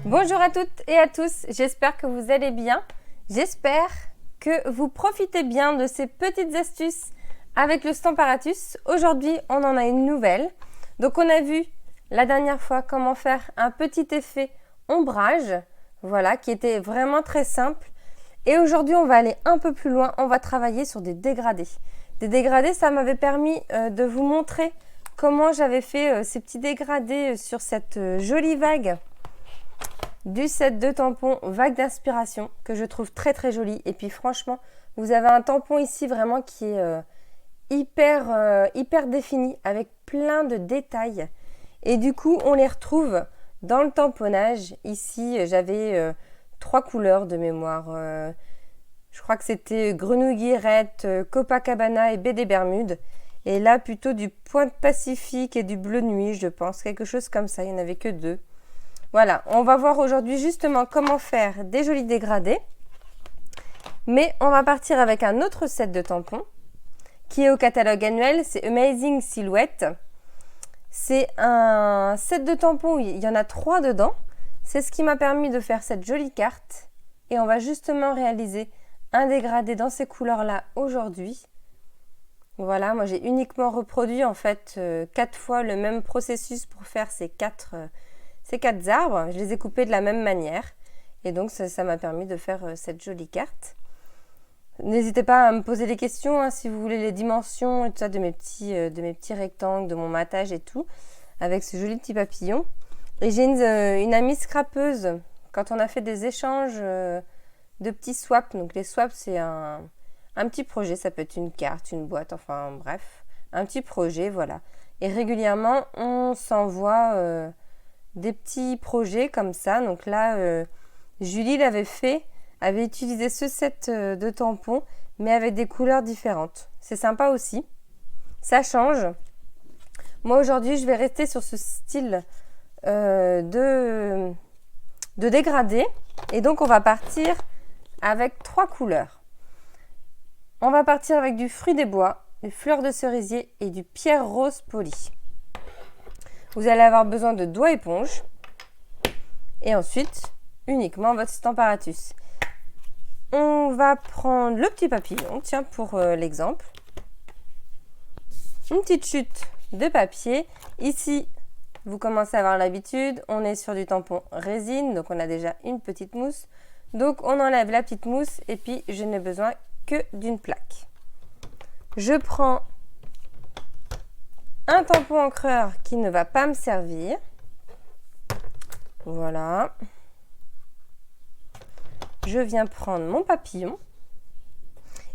Bonjour à toutes et à tous, j'espère que vous allez bien. J'espère que vous profitez bien de ces petites astuces avec le Stamparatus. Aujourd'hui, on en a une nouvelle. Donc, on a vu la dernière fois comment faire un petit effet ombrage, voilà, qui était vraiment très simple. Et aujourd'hui, on va aller un peu plus loin, on va travailler sur des dégradés. Des dégradés, ça m'avait permis de vous montrer comment j'avais fait ces petits dégradés sur cette jolie vague du set de tampons Vague d'inspiration que je trouve très très joli. Et puis franchement, vous avez un tampon ici vraiment qui est hyper défini avec plein de détails. Et du coup, on les retrouve dans le tamponnage. Ici, j'avais 3 couleurs de mémoire. Je crois que c'était Grenouille Guillerette, Copacabana et Baie des Bermudes. Et là, plutôt du Pointe Pacifique et du Bleu Nuit, je pense. Quelque chose comme ça, il n'y en avait que 2. Voilà, on va voir aujourd'hui justement comment faire des jolis dégradés. Mais on va partir avec un autre set de tampons qui est au catalogue annuel, c'est Amazing Silhouette. C'est un set de tampons, il y en a 3 dedans. C'est ce qui m'a permis de faire cette jolie carte. Et on va justement réaliser un dégradé dans ces couleurs-là aujourd'hui. Voilà, moi j'ai uniquement reproduit en fait 4 fois le même processus pour faire ces 4 arbres. Je les ai coupés de la même manière. Et donc ça m'a permis de faire cette jolie carte. N'hésitez pas à me poser des questions hein, si vous voulez les dimensions et tout ça de mes petits rectangles, de mon matage et tout, avec ce joli petit papillon. Et j'ai une amie scrapeuse, quand on a fait des échanges de petits swaps. Donc les swaps, c'est un petit projet, ça peut être une carte, une boîte, enfin bref, un petit projet, voilà. Et régulièrement, on s'envoie des petits projets comme ça. Donc là, Julie avait utilisé ce set de tampons, mais avec des couleurs différentes. C'est sympa aussi. Ça change. Moi, aujourd'hui, je vais rester sur ce style de dégradé. Et donc, on va partir avec 3 couleurs. On va partir avec du fruit des bois, des fleurs de cerisier et du pierre rose poli. Vous allez avoir besoin de doigts éponge. Et ensuite, uniquement votre Stamparatus. On va prendre le petit papillon, tiens, pour l'exemple. Une petite chute de papier. Ici, vous commencez à avoir l'habitude, on est sur du tampon résine, donc on a déjà une petite mousse. Donc, on enlève la petite mousse et puis je n'ai besoin que d'une plaque. Je prends un tampon encreur qui ne va pas me servir. Voilà. Je viens prendre mon papillon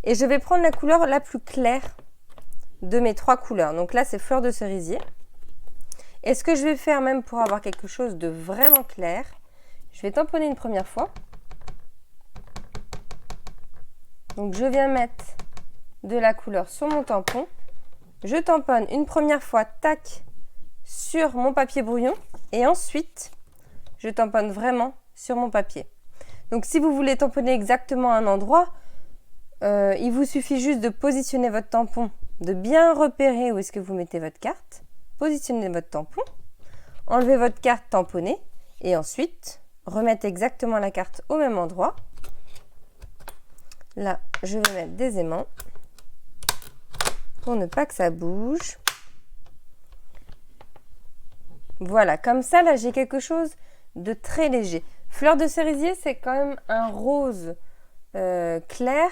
et je vais prendre la couleur la plus claire de mes 3 couleurs. Donc là, c'est fleur de cerisier. Et ce que je vais faire, même pour avoir quelque chose de vraiment clair, je vais tamponner une première fois. Donc je viens mettre de la couleur sur mon tampon. Je tamponne une première fois, tac, sur mon papier brouillon. Et ensuite, je tamponne vraiment sur mon papier. Donc, si vous voulez tamponner exactement un endroit, il vous suffit juste de positionner votre tampon, de bien repérer où est-ce que vous mettez votre carte, positionnez votre tampon, enlevez votre carte tamponnée et ensuite, remettez exactement la carte au même endroit. Là, je vais mettre des aimants pour ne pas que ça bouge. Voilà, comme ça, là, j'ai quelque chose de très léger. Fleur de cerisier, c'est quand même un rose clair,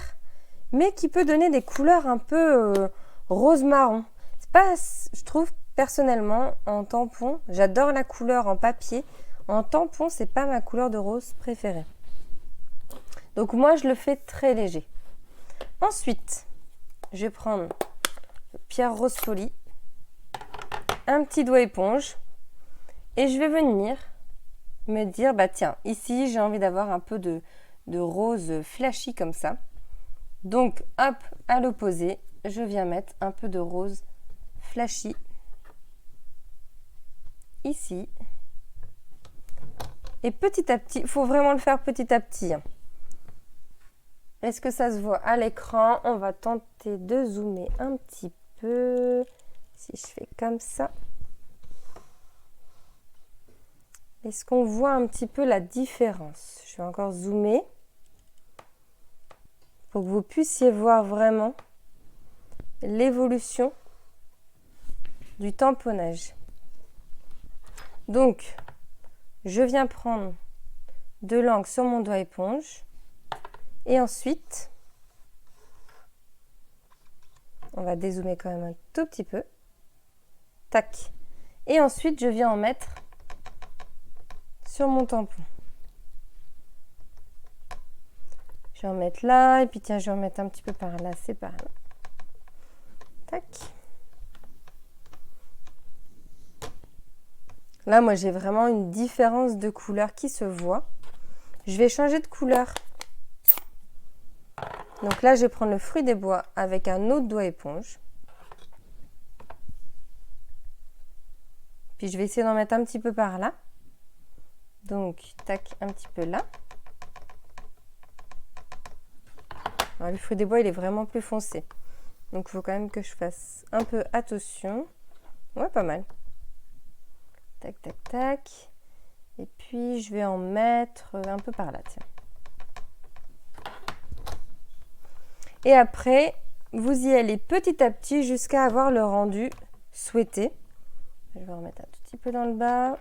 mais qui peut donner des couleurs un peu rose-marron. C'est pas, je trouve personnellement, en tampon, j'adore la couleur en papier. En tampon, c'est pas ma couleur de rose préférée. Donc moi, je le fais très léger. Ensuite, je vais prendre pierre rose poli, un petit doigt éponge, et je vais venir me dire, bah tiens, ici j'ai envie d'avoir un peu de rose flashy comme ça. Donc hop, à l'opposé, je viens mettre un peu de rose flashy ici. Et petit à petit, il faut vraiment le faire petit à petit. Est-ce que ça se voit à l'écran? On va tenter de zoomer un petit peu. Si je fais comme ça. Est-ce qu'on voit un petit peu la différence? Je vais encore zoomer pour que vous puissiez voir vraiment l'évolution du tamponnage. Donc, je viens prendre de l'encre sur mon doigt éponge et ensuite, on va dézoomer quand même un tout petit peu. Tac. Et ensuite, je viens en mettre sur mon tampon. Je vais en mettre là, et puis tiens, je vais en mettre un petit peu par là, c'est par là. Tac. Là, moi, j'ai vraiment une différence de couleur qui se voit. Je vais changer de couleur. Donc là, je vais prendre le fruit des bois avec un autre doigt éponge. Puis je vais essayer d'en mettre un petit peu par là. Donc, tac, un petit peu là. Alors, le fruit des bois, il est vraiment plus foncé. Donc, il faut quand même que je fasse un peu attention. Ouais, pas mal. Tac, tac, tac. Et puis, je vais en mettre un peu par là, tiens. Et après, vous y allez petit à petit jusqu'à avoir le rendu souhaité. Je vais en remettre un tout petit peu dans le bas.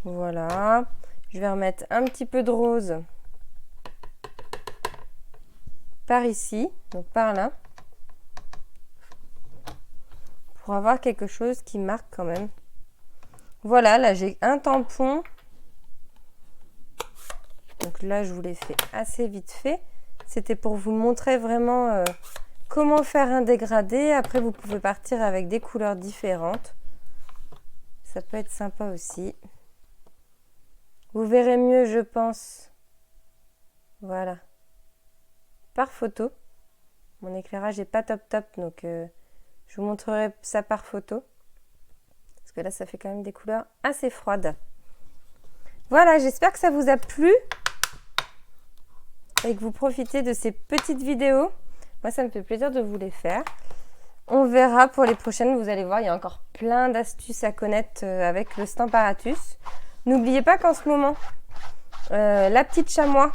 Voilà. Je vais remettre un petit peu de rose par ici, donc par là, pour avoir quelque chose qui marque quand même. Voilà, là j'ai un tampon. Donc là, je vous l'ai fait assez vite fait. C'était pour vous montrer vraiment comment faire un dégradé. Après, vous pouvez partir avec des couleurs différentes. Ça peut être sympa aussi. Vous verrez mieux, je pense. Voilà. Par photo. Mon éclairage n'est pas top, donc je vous montrerai ça par photo. Parce que là, ça fait quand même des couleurs assez froides. Voilà, j'espère que ça vous a plu. Et que vous profitez de ces petites vidéos. Moi, ça me fait plaisir de vous les faire. On verra pour les prochaines. Vous allez voir, il y a encore plein d'astuces à connaître avec le Stamparatus. N'oubliez pas qu'en ce moment, la petite chamois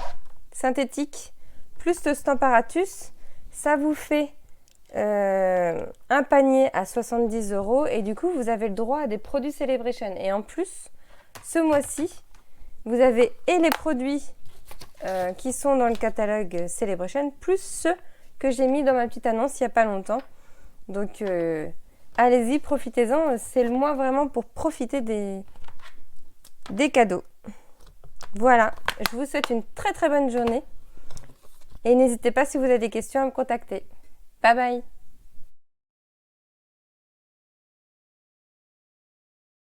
synthétique plus le Stamparatus, ça vous fait un panier à 70 € et du coup, vous avez le droit à des produits Celebration. Et en plus, ce mois-ci, vous avez et les produits qui sont dans le catalogue Celebration, plus ceux que j'ai mis dans ma petite annonce il n'y a pas longtemps. Donc, allez-y, profitez-en. C'est le mois vraiment pour profiter des cadeaux. Voilà, je vous souhaite une très très bonne journée. Et n'hésitez pas si vous avez des questions à me contacter. Bye bye!